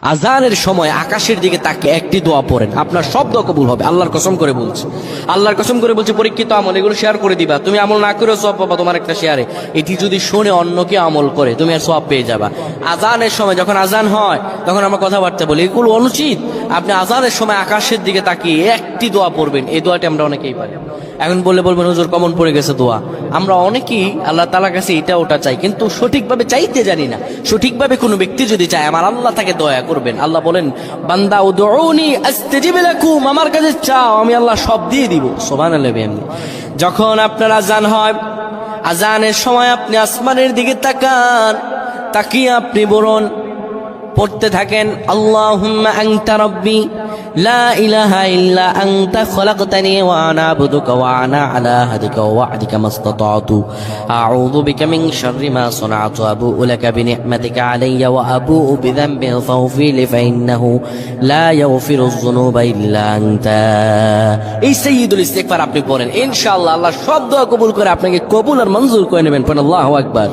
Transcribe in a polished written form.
আজানের সময় আকাশের দিকে তাকিয়ে একটি দোয়া পড়েন, আপনার সব দোয়া কবুল হবে। আল্লাহর কসম করে বলছি, আল্লাহর কসম করে বলছি, পরীক্ষিত আমল এগুলো শেয়ার করে দিবা। তুমি আমল না করেও সওয়াব পাবা তোমার একটা শেয়ারে। এটি যদি শুনে অন্য কেউ আমল করে তুমি আর সওয়াব পেয়ে যাবা। আজানের সময় যখন আজান হয় তখন আমরা কথাবার্তা বলি, এগুলো অনুচিত। আপনি আজানের সময় আকাশের দিকে তাকিয়ে একটি দোয়া পড়বেন। এই দোয়াটি আমরা অনেকেই পারি। এখন বলবেন হুজুর কমন পড়ে গেছে দোয়া। আমরা অনেকেই আল্লাহ তাআলার কাছে এটা ওটা চাই, কিন্তু সঠিকভাবে চাইতে জানি না। সঠিকভাবে কোনো ব্যক্তি যদি চায় আমার আল্লাহ তাকে দয়া করবেন। আল্লাহ বলেন, বান্দা উদউনি আস্তাজিব লাকুম, আমার কাছে চাও আমি আল্লাহ সব দিয়ে দিব। সুবহানাল্লাহ। যখন আপনার আজান হয়, আজানের সময় আপনি আসমানের দিকে তাকান, তাকিয়ে আপনি বলুন, পড়তে থাকেন, আল্লাহুম্মা আনতা রাব্বি লা ইলাহা ইল্লা আনতা খলাকতানি ওয়া আনা আবদুকা ওয়া আনা আলা আহদিকা ওয়া ওয়া'দিকা মাসতাতা'তু আউযু বিকা মিন শাররি মা সানা'তু আবু'ু লাকা বিনি'মাতিকা আলাইয়া ওয়া আবু'ু বিযানবি ফাগফির লি ফাইন্নাহু লা ইয়াগফিরুয যুনুবা ইল্লা আনতা। এই সাইয়্যিদুল ইস্তিগফার আপনি পড়েন, ইনশাআল্লাহ আল্লাহ সব দোয়া কবুল করে আপনাকে কবুল আর মঞ্জুর করে নেবেন। পড়েন আল্লাহু আকবার।